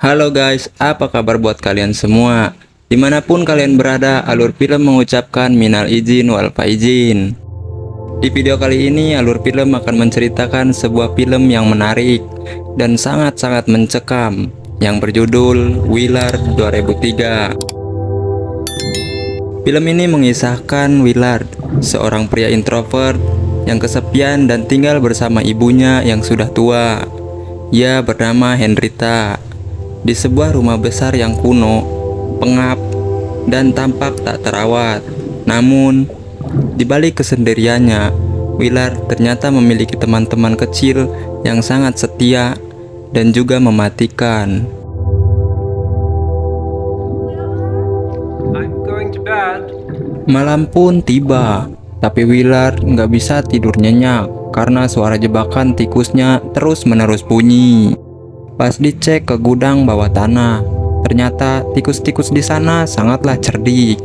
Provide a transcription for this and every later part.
Halo guys, apa kabar buat kalian semua? Dimanapun kalian berada, Alur Film mengucapkan minal izin wal faizin. Di video kali ini, Alur Film akan menceritakan sebuah film yang menarik dan sangat-sangat mencekam yang berjudul Willard 2003. Film ini mengisahkan Willard, seorang pria introvert yang kesepian dan tinggal bersama ibunya yang sudah tua. Ia bernama Henrietta. Di sebuah rumah besar yang kuno, pengap, dan tampak tak terawat. Namun, di balik kesendiriannya, Willard ternyata memiliki teman-teman kecil yang sangat setia dan juga mematikan. I'm going to bed. Malam pun tiba, tapi Willard nggak bisa tidur nyenyak karena suara jebakan tikusnya terus-menerus bunyi. Pas dicek ke gudang bawah tanah, ternyata tikus-tikus di sana sangatlah cerdik.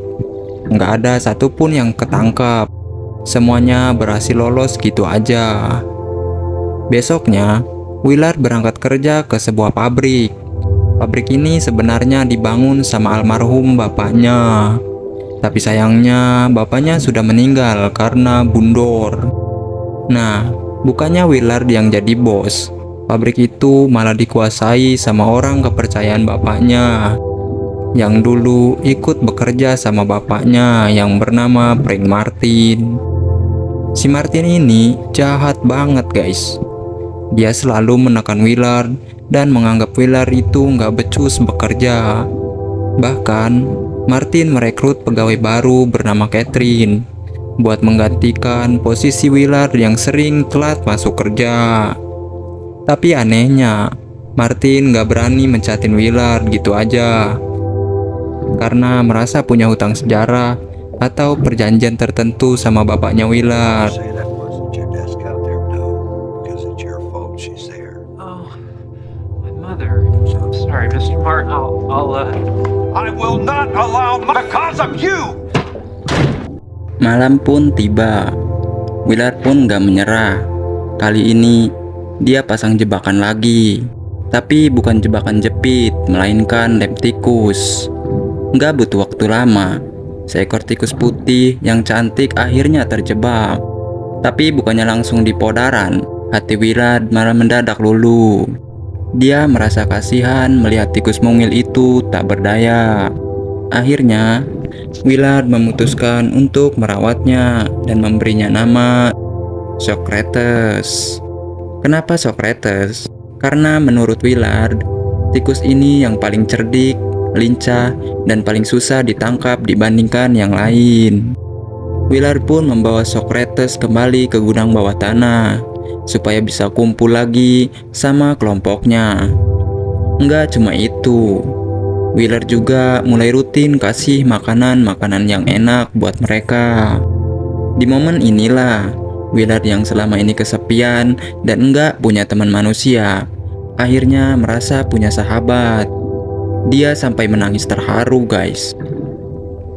Nggak ada satupun yang ketangkap. Semuanya berhasil lolos gitu aja. Besoknya, Willard berangkat kerja ke sebuah pabrik. Pabrik ini sebenarnya dibangun sama almarhum bapaknya. Tapi sayangnya, bapaknya sudah meninggal karena bundor. Nah, bukannya Willard yang jadi bos. Pabrik itu malah dikuasai sama orang kepercayaan bapaknya yang dulu ikut bekerja sama bapaknya yang bernama Frank Martin. Si Martin ini jahat banget guys. Dia selalu menekan Willard dan menganggap Willard itu nggak becus bekerja. Bahkan Martin merekrut pegawai baru bernama Catherine buat menggantikan posisi Willard yang sering telat masuk kerja. Tapi anehnya, Martin gak berani mencatin Willard gitu aja karena merasa punya hutang sejarah atau perjanjian tertentu sama bapaknya Willard. Say that wasn't your desk out there, no, because it's your fault she's there. Oh, my mother. I'm sorry, Mr. Martin. I will not allow because of you! Malam pun tiba. Willard pun gak menyerah. Kali ini dia pasang jebakan lagi. Tapi bukan jebakan jepit, melainkan lem tikus. Nggak butuh waktu lama, seekor tikus putih yang cantik akhirnya terjebak. Tapi bukannya langsung di podaran, hati Willard malah mendadak luluh. Dia merasa kasihan melihat tikus mungil itu tak berdaya. Akhirnya, Willard memutuskan untuk merawatnya dan memberinya nama Socrates. Kenapa Socrates? Karena menurut Willard, tikus ini yang paling cerdik, lincah, dan paling susah ditangkap dibandingkan yang lain. Willard pun membawa Socrates kembali ke gudang bawah tanah, supaya bisa kumpul lagi sama kelompoknya. Enggak cuma itu, Willard juga mulai rutin kasih makanan-makanan yang enak buat mereka. Di momen inilah, Willard yang selama ini kesepian dan enggak punya teman manusia, akhirnya merasa punya sahabat. Dia sampai menangis terharu guys.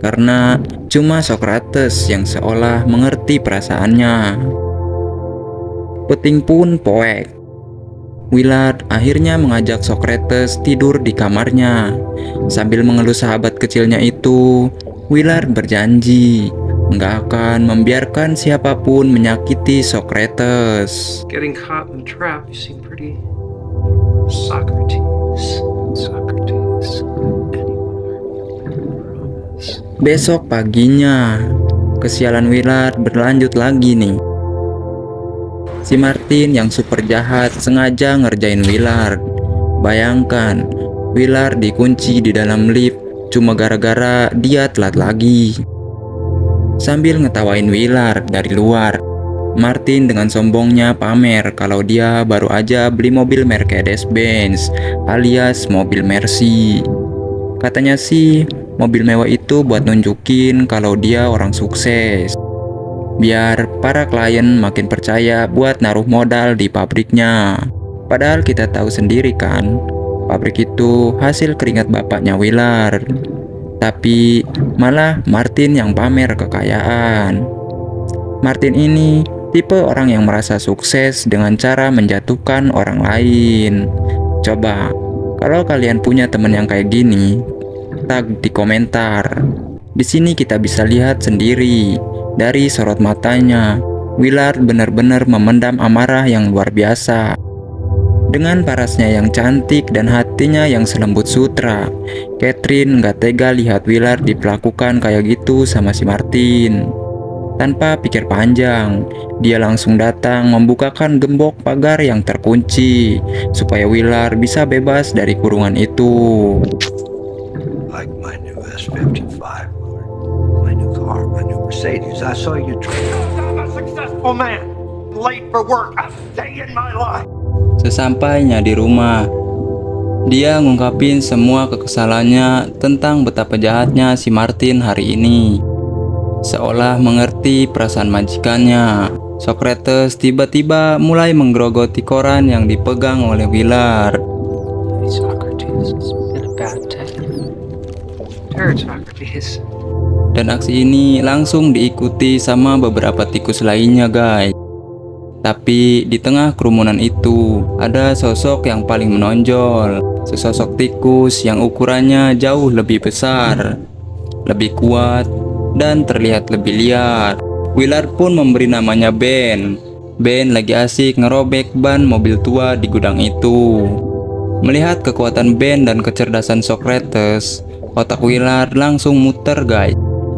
Karena cuma Socrates yang seolah mengerti perasaannya. Peting pun poek. Willard akhirnya mengajak Socrates tidur di kamarnya. Sambil mengeluh sahabat kecilnya itu, Willard berjanji nggak akan membiarkan siapapun menyakiti Socrates. Getting caught in the trap. You seem pretty. Socrates. Promise. Besok paginya, kesialan Willard berlanjut lagi nih. Si Martin yang super jahat sengaja ngerjain Willard. Bayangkan, Willard dikunci di dalam lift cuma gara-gara dia telat lagi. Sambil ngetawain Willard dari luar, Martin dengan sombongnya pamer kalau dia baru aja beli mobil Mercedes-Benz alias mobil Mercy. Katanya sih, mobil mewah itu buat nunjukin kalau dia orang sukses. Biar para klien makin percaya buat naruh modal di pabriknya. Padahal kita tahu sendiri kan, pabrik itu hasil keringat bapaknya Willard. Tapi malah Martin yang pamer kekayaan. Martin ini tipe orang yang merasa sukses dengan cara menjatuhkan orang lain. Coba, Kalau kalian punya teman yang kayak gini, tag di komentar. Di sini kita bisa lihat sendiri dari sorot matanya, Willard benar-benar memendam amarah yang luar biasa. Dengan parasnya yang cantik dan hatinya yang selembut sutra, Catherine gak tega lihat Willard diperlakukan kayak gitu sama si Martin. Tanpa pikir panjang, dia langsung datang membukakan gembok pagar yang terkunci supaya Willard bisa bebas dari kurungan itu. Like my new S55, my new car, my new Mercedes. I saw you drive. I'm a successful man. Late for work a day in my life. Sesampainya di rumah, dia ngungkapin semua kekesalannya tentang betapa jahatnya si Martin hari ini. Seolah mengerti perasaan majikannya, Socrates tiba-tiba mulai menggerogoti koran yang dipegang oleh Willard. Hey, Socrates, it's been a bad day. Sure, Socrates. Dan aksi ini langsung diikuti sama beberapa tikus lainnya, guys. Tapi di tengah kerumunan itu, ada sosok yang paling menonjol. Sesosok tikus yang ukurannya jauh lebih besar, lebih kuat, dan terlihat lebih liar. Willard pun memberi namanya Ben. Ben lagi asik ngerobek ban mobil tua di gudang itu. Melihat kekuatan Ben dan kecerdasan Socrates, otak Willard langsung muter, guys.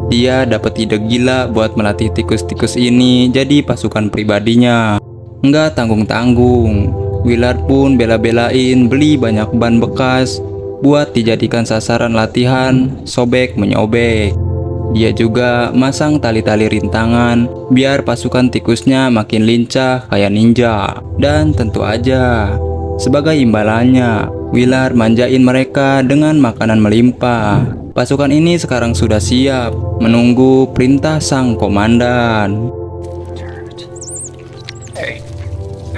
Dia dapat ide gila buat melatih tikus-tikus ini jadi pasukan pribadinya. Nggak tanggung-tanggung, Willard pun bela-belain beli banyak ban bekas buat dijadikan sasaran latihan sobek menyobek. Dia juga masang tali-tali rintangan biar pasukan tikusnya makin lincah kayak ninja. Dan tentu aja, sebagai imbalannya, Willard manjain mereka dengan makanan melimpah. Pasukan ini sekarang sudah siap menunggu perintah sang komandan. Hey,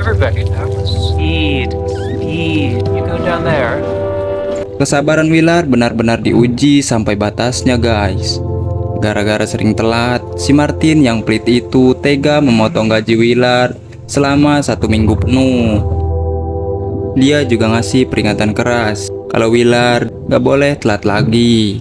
everybody, that was speed. Speed. You go down there. Kesabaran Willard benar-benar diuji sampai batasnya, guys. Gara-gara sering telat, si Martin yang pelit itu tega memotong gaji Willard selama 1 minggu penuh. Dia juga ngasih peringatan keras kalau Willard gak boleh telat lagi.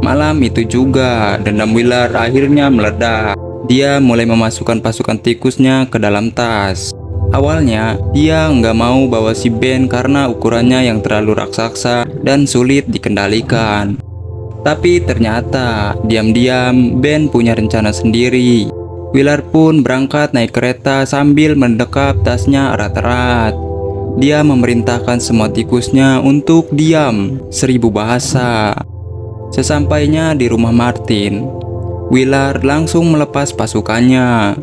Malam itu juga, dendam Willard akhirnya meledak. Dia mulai memasukkan pasukan tikusnya ke dalam tas. Awalnya, dia nggak mau bawa si Ben karena ukurannya yang terlalu raksasa dan sulit dikendalikan. Tapi ternyata, diam-diam Ben punya rencana sendiri. Willard pun berangkat naik kereta sambil mendekap tasnya erat-erat. Dia memerintahkan semua tikusnya untuk diam 1000 bahasa. Sesampainya di rumah Martin, Willard langsung melepas pasukannya.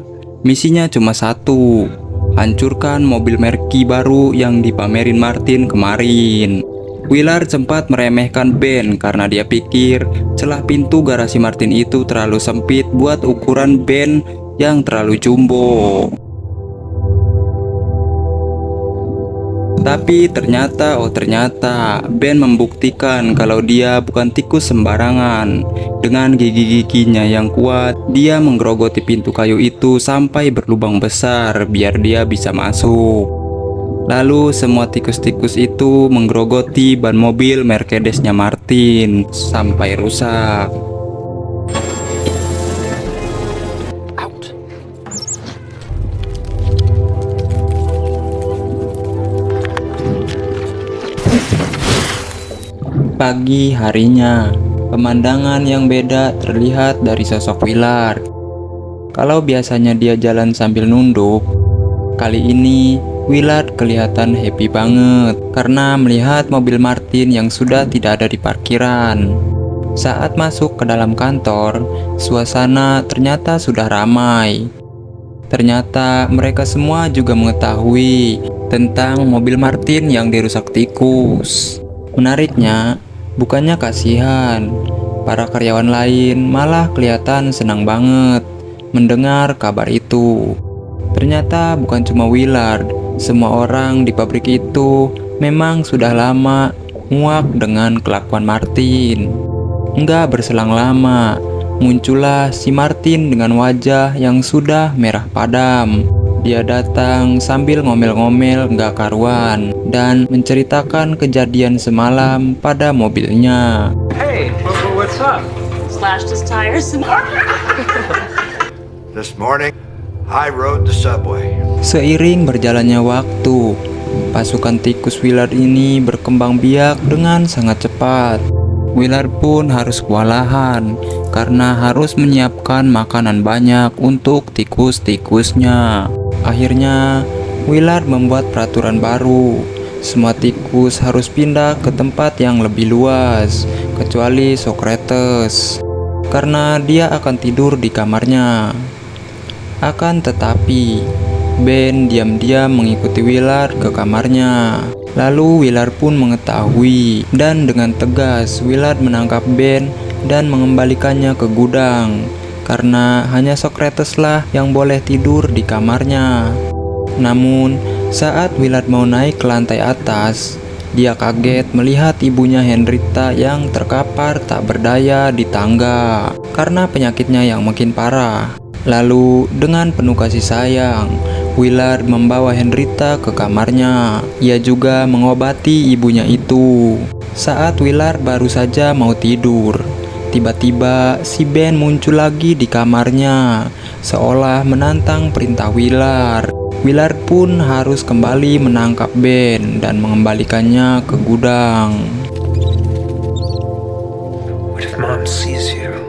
Misinya cuma satu, hancurkan mobil Mercy baru yang dipamerin Martin kemarin. Willard sempat meremehkan Ben karena dia pikir celah pintu garasi Martin itu terlalu sempit buat ukuran Ben yang terlalu jumbo. Tapi ternyata Ben membuktikan kalau dia bukan tikus sembarangan. Dengan gigi-giginya yang kuat, dia menggerogoti pintu kayu itu sampai berlubang besar biar dia bisa masuk. Lalu semua tikus-tikus itu menggerogoti ban mobil Mercedesnya Martin sampai rusak. Pagi harinya, pemandangan yang beda terlihat dari sosok Willard. Kalau biasanya dia jalan sambil nunduk, kali ini Willard kelihatan happy banget karena melihat mobil Martin yang sudah tidak ada di parkiran. Saat masuk ke dalam kantor, suasana ternyata sudah ramai. Ternyata mereka semua juga mengetahui tentang mobil Martin yang dirusak tikus. Menariknya, bukannya kasihan, para karyawan lain malah kelihatan senang banget mendengar kabar itu. Ternyata bukan cuma Willard, semua orang di pabrik itu memang sudah lama muak dengan kelakuan Martin. Enggak berselang lama, muncullah si Martin dengan wajah yang sudah merah padam. Dia datang sambil ngomel-ngomel gak karuan dan menceritakan kejadian semalam pada mobilnya. Hey, what's up? Slashed his tires. This morning, I rode the subway. Seiring berjalannya waktu, pasukan tikus Willard ini berkembang biak dengan sangat cepat. Willard pun harus kewalahan karena harus menyiapkan makanan banyak untuk tikus-tikusnya. Akhirnya, Willard membuat peraturan baru. Semua tikus harus pindah ke tempat yang lebih luas, kecuali Socrates, karena dia akan tidur di kamarnya. Akan tetapi, Ben diam-diam mengikuti Willard ke kamarnya. Lalu Willard pun mengetahui, dan dengan tegas Willard menangkap Ben dan mengembalikannya ke gudang, karena hanya Socrates lah yang boleh tidur di kamarnya. Namun, saat Willard mau naik ke lantai atas, dia kaget melihat ibunya Henrietta yang terkapar tak berdaya di tangga karena penyakitnya yang makin parah. Lalu, dengan penuh kasih sayang, Willard membawa Henrietta ke kamarnya. Ia juga mengobati ibunya itu. Saat Willard baru saja mau tidur, tiba-tiba si Ben muncul lagi di kamarnya, seolah menantang perintah Willard. Willard pun harus kembali menangkap Ben dan mengembalikannya ke gudang. What if Mom sees you?